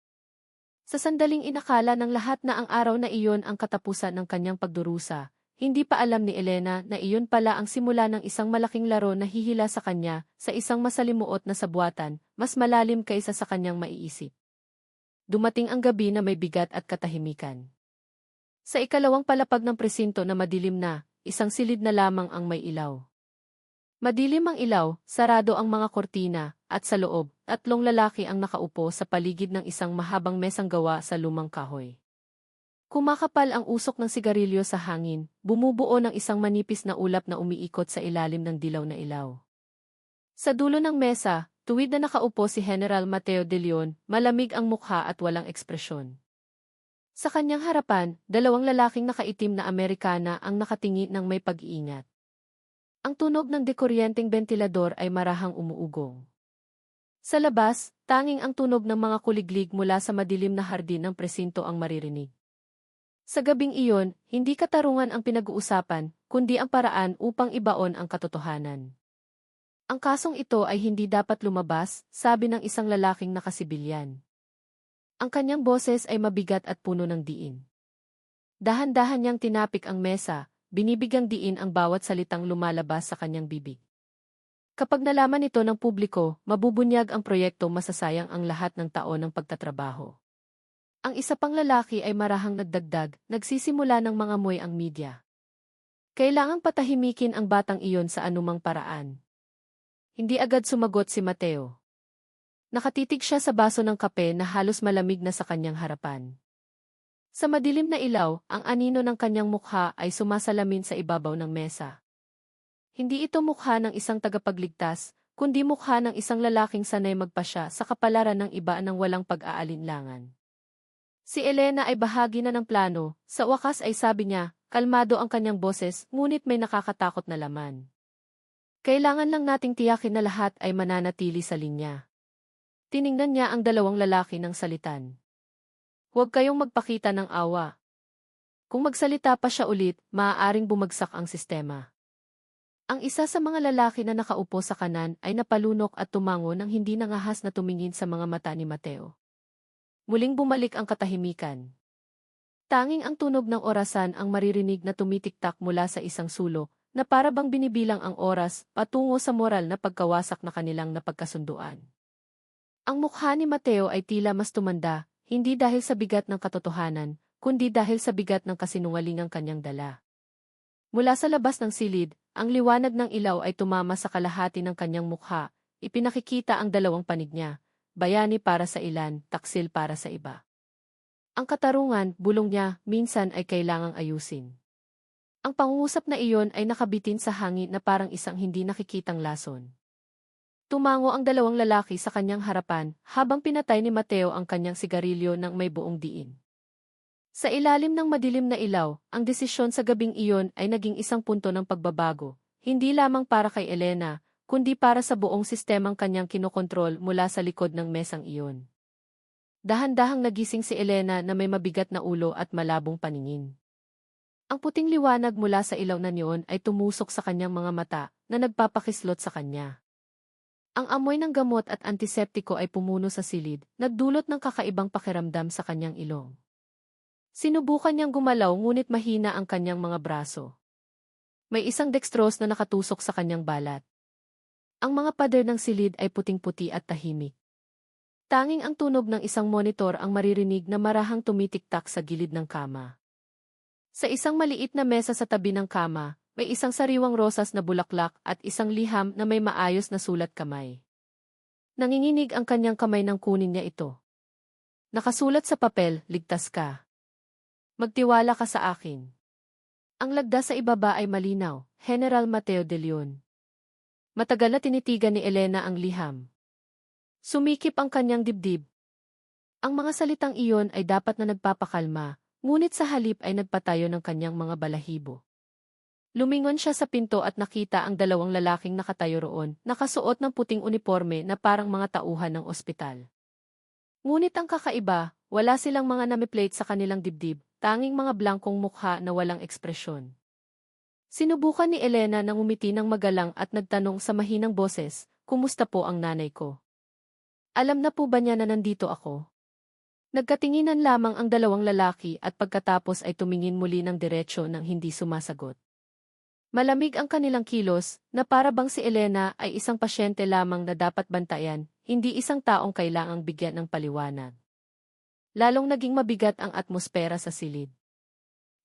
Sa sandaling inakala ng lahat na ang araw na iyon ang katapusan ng kanyang pagdurusa, hindi pa alam ni Elena na iyon pala ang simula ng isang malaking laro na hihila sa kanya sa isang masalimuot na sabuatan, mas malalim kaysa sa kanyang maiisip. Dumating ang gabi na may bigat at katahimikan. Sa ikalawang palapag ng presinto na madilim na, isang silid na lamang ang may ilaw. Madilim ang ilaw, sarado ang mga kortina, at sa loob, 3 lalaki ang nakaupo sa paligid ng isang mahabang mesang gawa sa lumang kahoy. Kumakapal ang usok ng sigarilyo sa hangin, bumubuo ng isang manipis na ulap na umiikot sa ilalim ng dilaw na ilaw. Sa dulo ng mesa, tuwid na nakaupo si General Mateo de Leon, malamig ang mukha at walang ekspresyon. Sa kanyang harapan, 2 lalaking nakaitim na Amerikana ang nakatingin ng may pag-iingat. Ang tunog ng dekuryenteng bentilador ay marahang umuugong. Sa labas, tanging ang tunog ng mga kuliglig mula sa madilim na hardin ng presinto ang maririnig. Sa gabing iyon, hindi katarungan ang pinag-uusapan, kundi ang paraan upang ibaon ang katotohanan. Ang kasong ito ay hindi dapat lumabas, sabi ng isang lalaking nakasibilyan. Ang kanyang boses ay mabigat at puno ng diin. Dahan-dahan niyang tinapik ang mesa, binibigyang diin ang bawat salitang lumalabas sa kanyang bibig. Kapag nalaman ito ng publiko, mabubunyag ang proyekto, masasayang ang lahat ng taon ng pagtatrabaho. Ang isa pang lalaki ay marahang nagdagdag, nagsisimula ng mga moy ang media. Kailangang patahimikin ang batang iyon sa anumang paraan. Hindi agad sumagot si Mateo. Nakatitig siya sa baso ng kape na halos malamig na sa kanyang harapan. Sa madilim na ilaw, ang anino ng kanyang mukha ay sumasalamin sa ibabaw ng mesa. Hindi ito mukha ng isang tagapagligtas, kundi mukha ng isang lalaking sanay magpasya sa kapalaran ng iba ng walang pag-aalinlangan. Si Elena ay bahagi na ng plano, sa wakas ay sabi niya, kalmado ang kanyang boses, ngunit may nakakatakot na laman. Kailangan lang nating tiyakin na lahat ay mananatili sa linya. Tiningnan niya ang 2 lalaki ng salitan. Huwag kayong magpakita ng awa. Kung magsalita pa siya ulit, maaaring bumagsak ang sistema. Ang isa sa mga lalaki na nakaupo sa kanan ay napalunok at tumango nang hindi nangahas na tumingin sa mga mata ni Mateo. Muling bumalik ang katahimikan. Tanging ang tunog ng orasan ang maririnig na tumitiktak mula sa isang sulok, na para bang binibilang ang oras patungo sa moral na pagkawasak na kanilang napagkasunduan. Ang mukha ni Mateo ay tila mas tumanda, hindi dahil sa bigat ng katotohanan, kundi dahil sa bigat ng kasinungalingang kanyang dala. Mula sa labas ng silid, ang liwanag ng ilaw ay tumama sa kalahati ng kanyang mukha, ipinakikita ang dalawang panig niya, bayani para sa ilan, taksil para sa iba. Ang katarungan, bulong niya, minsan ay kailangang ayusin. Ang pangungusap na iyon ay nakabitin sa hangin na parang isang hindi nakikitang lason. Tumango ang dalawang lalaki sa kanyang harapan habang pinatay ni Mateo ang kanyang sigarilyo ng may buong diin. Sa ilalim ng madilim na ilaw, ang desisyon sa gabing iyon ay naging isang punto ng pagbabago, hindi lamang para kay Elena, kundi para sa buong sistemang kanyang kinokontrol mula sa likod ng mesang iyon. Dahan-dahang nagising si Elena na may mabigat na ulo at malabong paningin. Ang puting liwanag mula sa ilaw na niyon ay tumusok sa kanyang mga mata na nagpapakislot sa kanya. Ang amoy ng gamot at antiseptiko ay pumuno sa silid, nagdulot ng kakaibang pakiramdam sa kanyang ilong. Sinubukan niyang gumalaw ngunit mahina ang kanyang mga braso. May isang dextrose na nakatusok sa kanyang balat. Ang mga pader ng silid ay puting-puti at tahimik. Tanging ang tunog ng isang monitor ang maririnig na marahang tumitiktak sa gilid ng kama. Sa isang maliit na mesa sa tabi ng kama, may isang sariwang rosas na bulaklak at isang liham na may maayos na sulat kamay. Nanginginig ang kanyang kamay nang kunin niya ito. Nakasulat sa papel, ligtas ka. Magtiwala ka sa akin. Ang lagda sa ibaba ay malinaw, General Mateo de Leon. Matagal na tinitigan ni Elena ang liham. Sumikip ang kanyang dibdib. Ang mga salitang iyon ay dapat na nagpapakalma, ngunit sa halip ay nagpatayo ng kanyang mga balahibo. Lumingon siya sa pinto at nakita ang dalawang lalaking nakatayo roon, nakasuot ng puting uniforme na parang mga tauhan ng ospital. Ngunit ang kakaiba, wala silang mga namiplate sa kanilang dibdib, tanging mga blankong mukha na walang ekspresyon. Sinubukan ni Elena na ngumiti ng magalang at nagtanong sa mahinang boses, "Kumusta po ang nanay ko? Alam na po ba niya na nandito ako?" Nagkatinginan lamang ang dalawang lalaki at pagkatapos ay tumingin muli ng diretsyo nang hindi sumasagot. Malamig ang kanilang kilos, na para bang si Elena ay isang pasyente lamang na dapat bantayan, hindi isang taong kailangang bigyan ng paliwanag. Lalong naging mabigat ang atmosfera sa silid.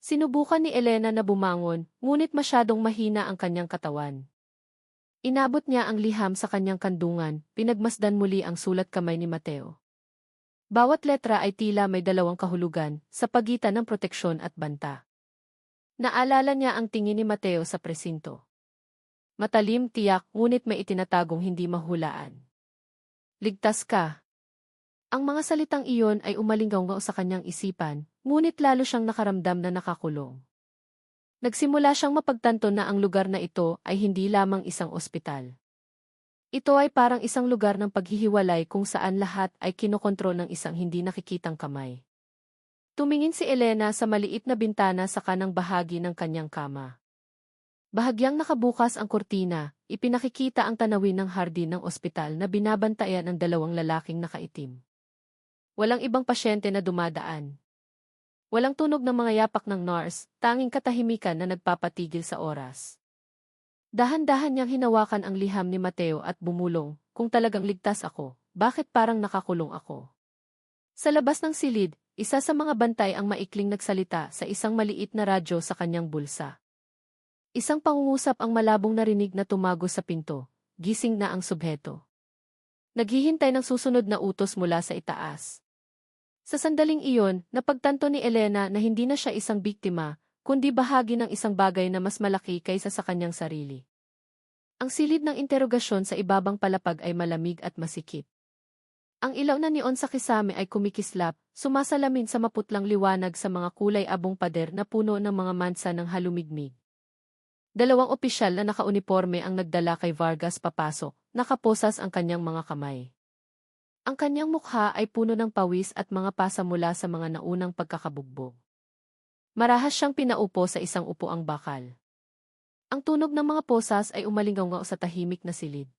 Sinubukan ni Elena na bumangon, ngunit masyadong mahina ang kanyang katawan. Inabot niya ang liham sa kanyang kandungan, pinagmasdan muli ang sulat kamay ni Mateo. Bawat letra ay tila may dalawang kahulugan, sa pagitan ng proteksyon at banta. Naalala niya ang tingin ni Mateo sa presinto. Matalim, tiyak, ngunit may itinatagong hindi mahulaan. Ligtas ka. Ang mga salitang iyon ay umalingaw sa kanyang isipan, ngunit lalo siyang nakaramdam na nakakulong. Nagsimula siyang mapagtanto na ang lugar na ito ay hindi lamang isang ospital. Ito ay parang isang lugar ng paghihiwalay kung saan lahat ay kinokontrol ng isang hindi nakikitang kamay. Tumingin si Elena sa maliit na bintana sa kanang bahagi ng kanyang kama. Bahagyang nakabukas ang kurtina, ipinakikita ang tanawin ng hardin ng ospital na binabantayan ng dalawang lalaking nakaitim. Walang ibang pasyente na dumadaan. Walang tunog ng mga yapak ng nurse, tanging katahimikan na nagpapatigil sa oras. Dahan-dahan niyang hinawakan ang liham ni Mateo at bumulong, "Kung talagang ligtas ako, bakit parang nakakulong ako?" Sa labas ng silid, isa sa mga bantay ang maikling nagsalita sa isang maliit na radyo sa kanyang bulsa. Isang pangungusap ang malabong narinig na tumago sa pinto, "Gising na ang subheto." Naghihintay ng susunod na utos mula sa itaas. Sa sandaling iyon, napagtanto ni Elena na hindi na siya isang biktima, kundi bahagi ng isang bagay na mas malaki kaysa sa kanyang sarili. Ang silid ng interogasyon sa ibabang palapag ay malamig at masikip. Ang ilaw na neon sa kisame ay kumikislap, sumasalamin sa maputlang liwanag sa mga kulay abong pader na puno ng mga mansa ng halumigmig. Dalawang opisyal na nakauniporme ang nagdala kay Vargas papasok, nakaposas ang kanyang mga kamay. Ang kanyang mukha ay puno ng pawis at mga pasa mula sa mga naunang pagkakabugbog. Marahas siyang pinaupo sa isang upuang bakal. Ang tunog ng mga posas ay umalingaw sa tahimik na silid.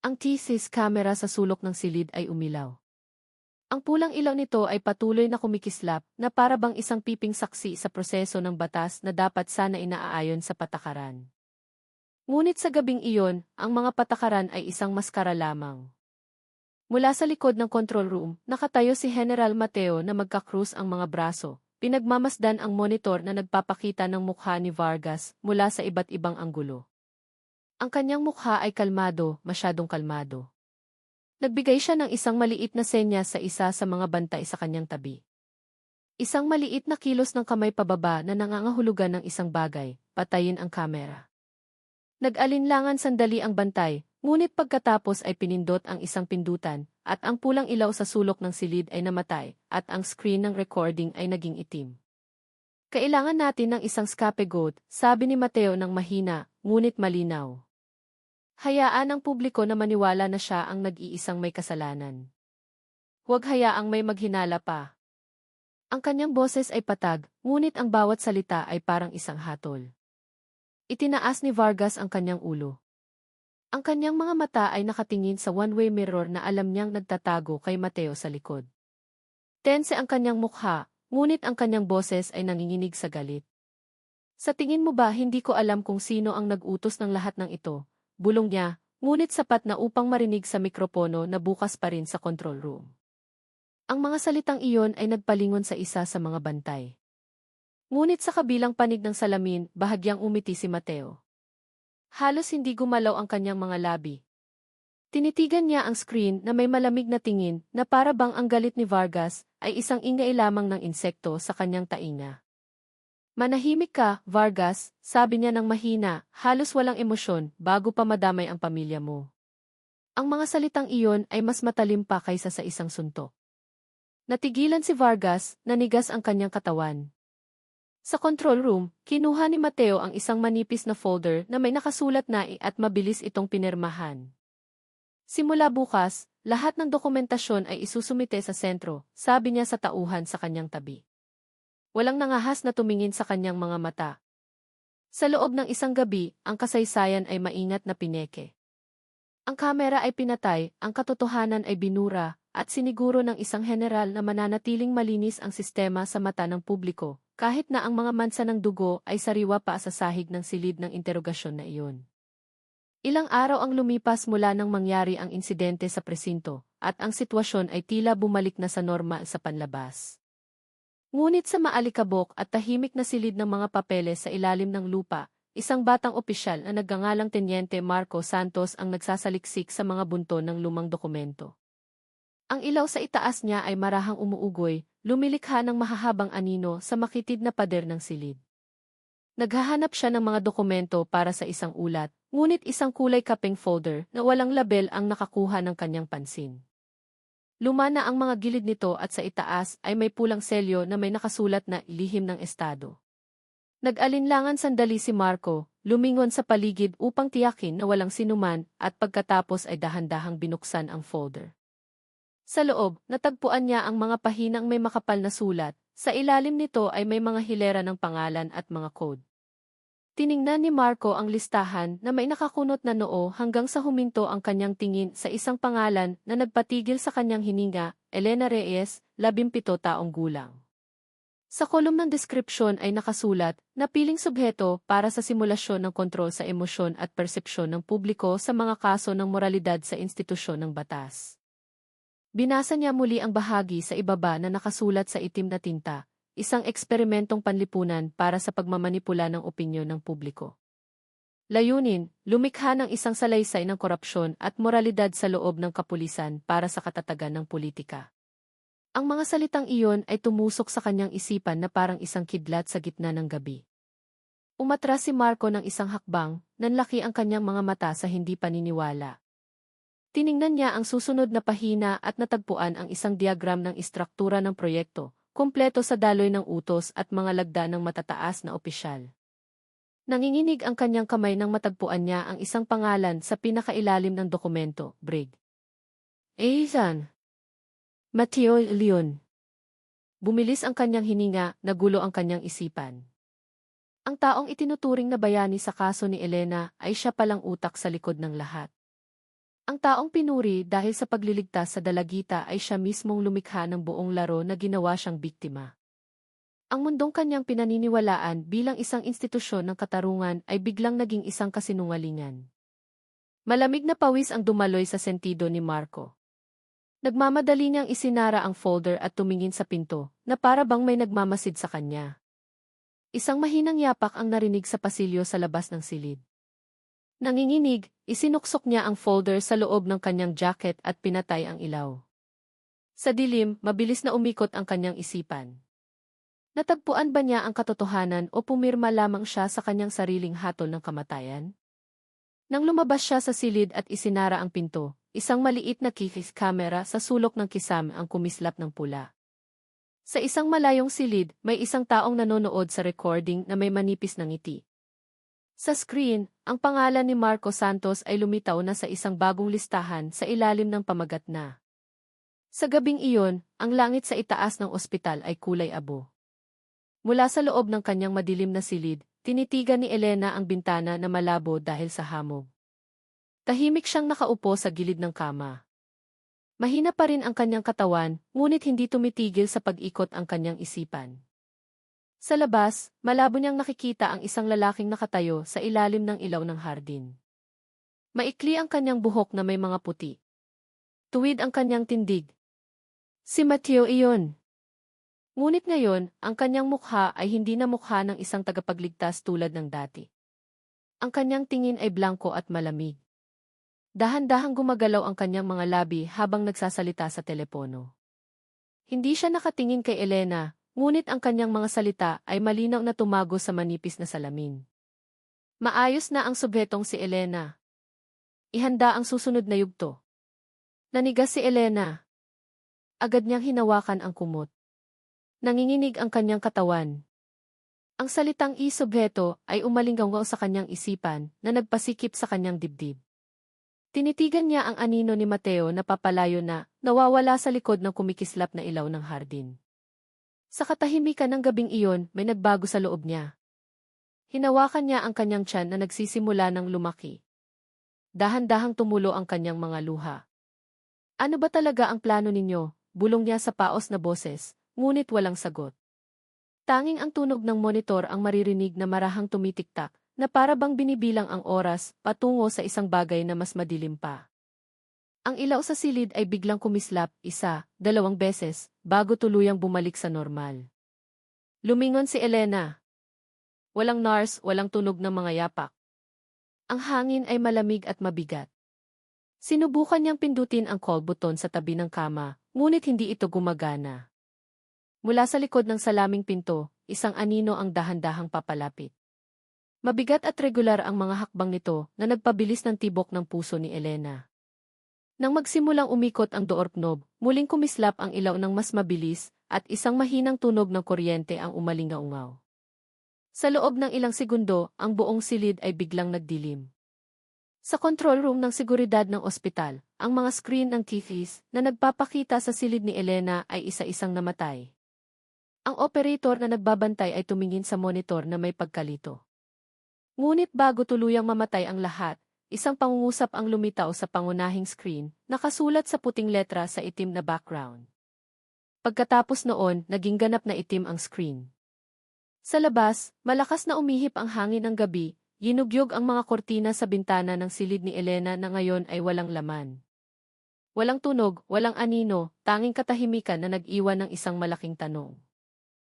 Ang thesis camera sa sulok ng silid ay umilaw. Ang pulang ilaw nito ay patuloy na kumikislap na para bang isang piping saksi sa proseso ng batas na dapat sana inaayon sa patakaran. Ngunit sa gabing iyon, ang mga patakaran ay isang maskara lamang. Mula sa likod ng control room, nakatayo si General Mateo na magkakrus ang mga braso, pinagmamasdan ang monitor na nagpapakita ng mukha ni Vargas mula sa iba't ibang anggulo. Ang kanyang mukha ay kalmado, masyadong kalmado. Nagbigay siya ng isang maliit na senyas sa isa sa mga bantay sa kanyang tabi. Isang maliit na kilos ng kamay pababa na nangangahulugan ng isang bagay, patayin ang kamera. Nag-alinlangan sandali ang bantay, ngunit pagkatapos ay pinindot ang isang pindutan, at ang pulang ilaw sa sulok ng silid ay namatay, at ang screen ng recording ay naging itim. Kailangan natin ng isang scapegoat, sabi ni Mateo ng mahina, ngunit malinaw. Hayaan ang publiko na maniwala na siya ang nag-iisang may kasalanan. Huwag hayaang may maghinala pa. Ang kanyang boses ay patag, ngunit ang bawat salita ay parang isang hatol. Itinaas ni Vargas ang kanyang ulo. Ang kanyang mga mata ay nakatingin sa one-way mirror na alam niyang nagtatago kay Mateo sa likod. Tense ang kanyang mukha, ngunit ang kanyang boses ay nanginginig sa galit. Sa tingin mo ba hindi ko alam kung sino ang nag-utos ng lahat ng ito? Bulong niya, ngunit sapat na upang marinig sa mikropono na bukas pa rin sa control room. Ang mga salitang iyon ay nagpalingon sa isa sa mga bantay. Ngunit sa kabilang panig ng salamin, bahagyang umiti si Mateo. Halos hindi gumalaw ang kanyang mga labi. Tinitigan niya ang screen na may malamig na tingin na para bang ang galit ni Vargas ay isang ingay lamang ng insekto sa kanyang tainga. Manahimik ka, Vargas, sabi niya ng mahina, halos walang emosyon bago pa madamay ang pamilya mo. Ang mga salitang iyon ay mas matalim pa kaysa sa isang suntok. Natigilan si Vargas, nanigas ang kanyang katawan. Sa control room, kinuha ni Mateo ang isang manipis na folder na may nakasulat na at mabilis itong pinirmahan. Simula bukas, lahat ng dokumentasyon ay isusumite sa sentro, sabi niya sa tauhan sa kanyang tabi. Walang nangahas na tumingin sa kanyang mga mata. Sa loob ng isang gabi, ang kasaysayan ay maingat na pineke. Ang kamera ay pinatay, ang katotohanan ay binura, at siniguro ng isang general na mananatiling malinis ang sistema sa mata ng publiko, kahit na ang mga mansa ng dugo ay sariwa pa sa sahig ng silid ng interogasyon na iyon. Ilang araw ang lumipas mula nang mangyari ang insidente sa presinto, at ang sitwasyon ay tila bumalik na sa normal sa panlabas. Ngunit sa maalikabok at tahimik na silid ng mga papeles sa ilalim ng lupa, isang batang opisyal na nagngangalang Tenyente Marco Santos ang nagsasaliksik sa mga bunton ng lumang dokumento. Ang ilaw sa itaas niya ay marahang umuugoy, lumilikha ng mahahabang anino sa makitid na pader ng silid. Naghahanap siya ng mga dokumento para sa isang ulat, ngunit isang kulay kapeng folder na walang label ang nakakuha ng kanyang pansin. Luma na ang mga gilid nito at sa itaas ay may pulang selyo na may nakasulat na lihim ng estado. Nag-alinlangan sandali si Marco, lumingon sa paligid upang tiyakin na walang sinuman at pagkatapos ay dahan-dahang binuksan ang folder. Sa loob, natagpuan niya ang mga pahinang may makapal na sulat, sa ilalim nito ay may mga hilera ng pangalan at mga code. Tiningnan ni Marco ang listahan na may nakakunot na noo hanggang sa huminto ang kanyang tingin sa isang pangalan na nagpatigil sa kanyang hininga, Elena Reyes, 17 taong gulang. Sa kolum ng deskripsyon ay nakasulat na piling subheto para sa simulasyon ng kontrol sa emosyon at persepsyon ng publiko sa mga kaso ng moralidad sa institusyon ng batas. Binasa niya muli ang bahagi sa ibaba na nakasulat sa itim na tinta. Isang eksperimentong panlipunan para sa pagmamanipula ng opinyon ng publiko. Layunin, lumikha ng isang salaysay ng korupsyon at moralidad sa loob ng kapulisan para sa katatagan ng politika. Ang mga salitang iyon ay tumusok sa kanyang isipan na parang isang kidlat sa gitna ng gabi. Umatras si Marco ng isang hakbang, nanlaki ang kanyang mga mata sa hindi paniniwala. Tiningnan niya ang susunod na pahina at natagpuan ang isang diagram ng istruktura ng proyekto, kumpleto sa daloy ng utos at mga lagda ng matataas na opisyal. Nanginginig ang kanyang kamay nang matagpuan niya ang isang pangalan sa pinakailalim ng dokumento, Brig. Ethan. Mateo Leon. Bumilis ang kanyang hininga, nagulo ang kanyang isipan. Ang taong itinuturing na bayani sa kaso ni Elena ay siya palang utak sa likod ng lahat. Ang taong pinuri dahil sa pagliligtas sa dalagita ay siya mismong lumikha ng buong laro na ginawa siyang biktima. Ang mundong kanyang pinaniniwalaan bilang isang institusyon ng katarungan ay biglang naging isang kasinungalingan. Malamig na pawis ang dumaloy sa sentido ni Marco. Nagmamadali niyang isinara ang folder at tumingin sa pinto, na para bang may nagmamasid sa kanya. Isang mahinang yapak ang narinig sa pasilyo sa labas ng silid. Nanginginig, isinuksok niya ang folder sa loob ng kanyang jacket at pinatay ang ilaw. Sa dilim, mabilis na umikot ang kanyang isipan. Natagpuan ba niya ang katotohanan o pumirma lamang siya sa kanyang sariling hatol ng kamatayan? Nang lumabas siya sa silid at isinara ang pinto, isang maliit na kikis camera sa sulok ng kisame ang kumislap ng pula. Sa isang malayong silid, may isang taong nanonood sa recording na may manipis na ngiti. Sa screen, ang pangalan ni Marco Santos ay lumitaw na sa isang bagong listahan sa ilalim ng pamagat na. Sa gabing iyon, ang langit sa itaas ng ospital ay kulay abo. Mula sa loob ng kanyang madilim na silid, tinitigan ni Elena ang bintana na malabo dahil sa hamog. Tahimik siyang nakaupo sa gilid ng kama. Mahina pa rin ang kanyang katawan, ngunit hindi tumitigil sa pag-ikot ang kanyang isipan. Sa labas, malabo niyang nakikita ang isang lalaking nakatayo sa ilalim ng ilaw ng hardin. Maikli ang kanyang buhok na may mga puti. Tuwid ang kanyang tindig. Si Mateo iyon. Ngunit ngayon, ang kanyang mukha ay hindi na mukha ng isang tagapagligtas tulad ng dati. Ang kanyang tingin ay blanko at malamig. Dahan-dahang gumagalaw ang kanyang mga labi habang nagsasalita sa telepono. Hindi siya nakatingin kay Elena, ngunit ang kanyang mga salita ay malinaw na tumago sa manipis na salamin. Maayos na ang subhetong si Elena. Ihanda ang susunod na yugto. Nanigas si Elena. Agad niyang hinawakan ang kumot. Nanginginig ang kanyang katawan. Ang salitang i-subheto ay umalinggaw sa kanyang isipan na nagpasikip sa kanyang dibdib. Tinitigan niya ang anino ni Mateo na papalayo na nawawala sa likod ng kumikislap na ilaw ng hardin. Sa katahimikan ng gabing iyon, may nagbago sa loob niya. Hinawakan niya ang kanyang tiyan na nagsisimula ng lumaki. Dahan-dahang tumulo ang kanyang mga luha. Ano ba talaga ang plano ninyo? Bulong niya sa paos na boses, ngunit walang sagot. Tanging ang tunog ng monitor ang maririnig na marahang tumitiktak, na para bang binibilang ang oras patungo sa isang bagay na mas madilim pa. Ang ilaw sa silid ay biglang kumislap, 1, 2 beses, bago tuluyang bumalik sa normal. Lumingon si Elena. Walang nurse, walang tunog ng mga yapak. Ang hangin ay malamig at mabigat. Sinubukan niyang pindutin ang call button sa tabi ng kama, ngunit hindi ito gumagana. Mula sa likod ng salaming pinto, isang anino ang dahan-dahang papalapit. Mabigat at regular ang mga hakbang nito na nagpabilis ng tibok ng puso ni Elena. Nang magsimulang umikot ang door knob, muling kumislap ang ilaw ng mas mabilis at isang mahinang tunog ng kuryente ang umalingaungaw. Sa loob ng ilang segundo, ang buong silid ay biglang nagdilim. Sa control room ng seguridad ng ospital, ang mga screen ng TVs na nagpapakita sa silid ni Elena ay isa-isang namatay. Ang operator na nagbabantay ay tumingin sa monitor na may pagkalito. Ngunit bago tuluyang mamatay ang lahat, isang pangungusap ang lumitaw sa pangunahing screen, nakasulat sa puting letra sa itim na background. Pagkatapos noon, naging ganap na itim ang screen. Sa labas, malakas na umihip ang hangin ng gabi, ginugyog ang mga kortina sa bintana ng silid ni Elena na ngayon ay walang laman. Walang tunog, walang anino, tanging katahimikan na nag-iwan ng isang malaking tanong.